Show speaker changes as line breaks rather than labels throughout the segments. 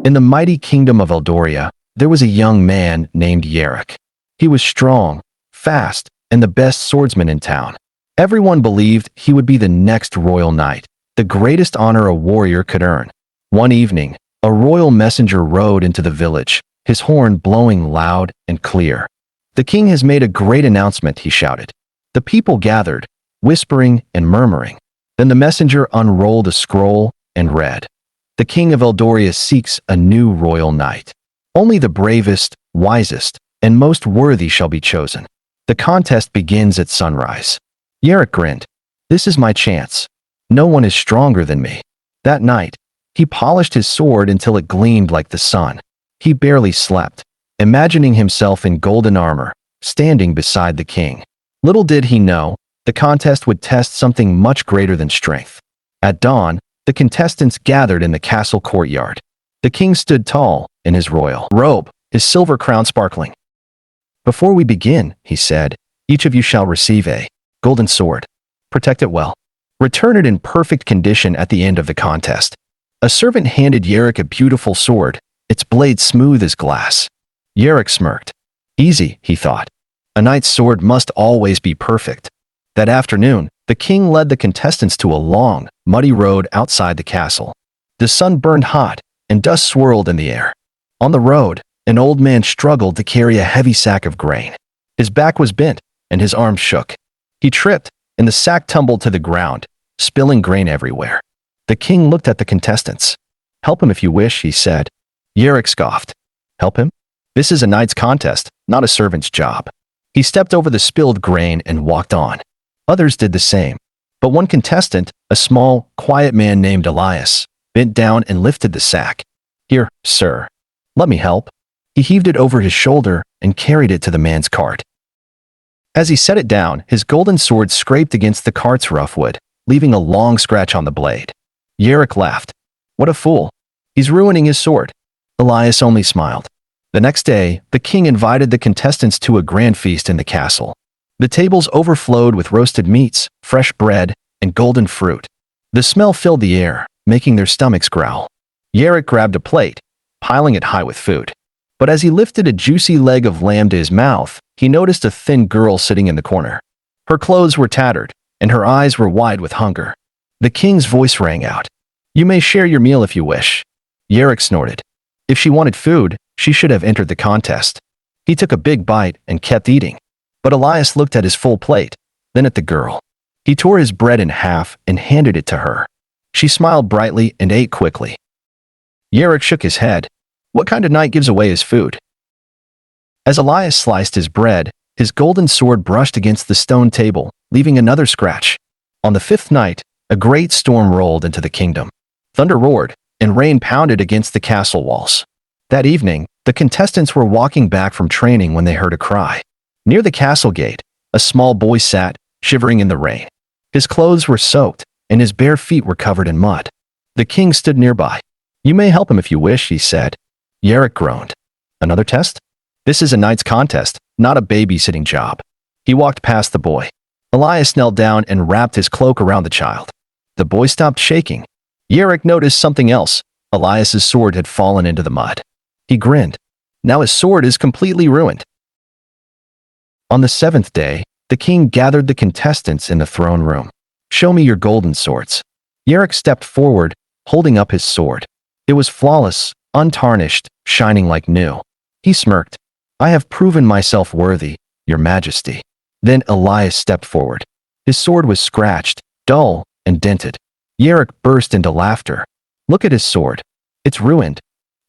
In the mighty kingdom of Eldoria, there was a young man named Yarick. He was strong, fast, and the best swordsman in town. Everyone believed he would be the next royal knight, the greatest honor a warrior could earn. One evening, a royal messenger rode into the village, his horn blowing loud and clear. "The king has made a great announcement," he shouted. The people gathered, whispering and murmuring. Then the messenger unrolled a scroll and read, "The king of Eldoria seeks a new royal knight. Only the bravest, wisest, and most worthy shall be chosen. The contest begins at sunrise." Yarick grinned. "This is my chance. No one is stronger than me." That night, he polished his sword until it gleamed like the sun. He barely slept, imagining himself in golden armor, standing beside the king. Little did he know, the contest would test something much greater than strength. At dawn, the contestants gathered in the castle courtyard. The king stood tall in his royal robe, his silver crown sparkling. "Before we begin," he said, "each of you shall receive a golden sword. Protect it well. Return it in perfect condition at the end of the contest." A servant handed Yarick a beautiful sword, its blade smooth as glass. Yarick smirked. Easy, he thought. A knight's sword must always be perfect. That afternoon, the king led the contestants to a long, muddy road outside the castle. The sun burned hot, and dust swirled in the air. On the road, an old man struggled to carry a heavy sack of grain. His back was bent, and his arms shook. He tripped, and the sack tumbled to the ground, spilling grain everywhere. The king looked at the contestants. "Help him if you wish," he said. Yarick scoffed. "Help him? This is a knight's contest, not a servant's job." He stepped over the spilled grain and walked on. Others did the same. But one contestant, a small, quiet man named Elias, bent down and lifted the sack. "Here, sir. Let me help." He heaved it over his shoulder and carried it to the man's cart. As he set it down, his golden sword scraped against the cart's rough wood, leaving a long scratch on the blade. Yarick laughed. "What a fool. He's ruining his sword." Elias only smiled. The next day, the king invited the contestants to a grand feast in the castle. The tables overflowed with roasted meats, fresh bread, and golden fruit. The smell filled the air, making their stomachs growl. Yarick grabbed a plate, piling it high with food. But as he lifted a juicy leg of lamb to his mouth, he noticed a thin girl sitting in the corner. Her clothes were tattered, and her eyes were wide with hunger. The king's voice rang out. "You may share your meal if you wish." Yarick snorted. If she wanted food, she should have entered the contest. He took a big bite and kept eating. But Elias looked at his full plate, then at the girl. He tore his bread in half and handed it to her. She smiled brightly and ate quickly. Yarick shook his head. What kind of knight gives away his food? As Elias sliced his bread, his golden sword brushed against the stone table, leaving another scratch. On the fifth night, a great storm rolled into the kingdom. Thunder roared, and rain pounded against the castle walls. That evening, the contestants were walking back from training when they heard a cry. Near the castle gate, a small boy sat, shivering in the rain. His clothes were soaked, and his bare feet were covered in mud. The king stood nearby. "You may help him if you wish," he said. Yarick groaned. "Another test? This is a knight's contest, not a babysitting job." He walked past the boy. Elias knelt down and wrapped his cloak around the child. The boy stopped shaking. Yarick noticed something else. Elias's sword had fallen into the mud. He grinned. Now his sword is completely ruined. On the seventh day, the king gathered the contestants in the throne room. "Show me your golden swords." Yarick stepped forward, holding up his sword. It was flawless, untarnished, shining like new. He smirked. "I have proven myself worthy, your majesty." Then Elias stepped forward. His sword was scratched, dull, and dented. Yarick burst into laughter. "Look at his sword. It's ruined."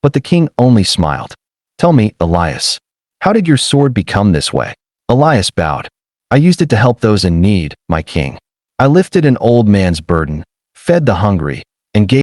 But the king only smiled. "Tell me, Elias, how did your sword become this way?" Elias bowed. "I used it to help those in need, my king. I lifted an old man's burden, fed the hungry, and gave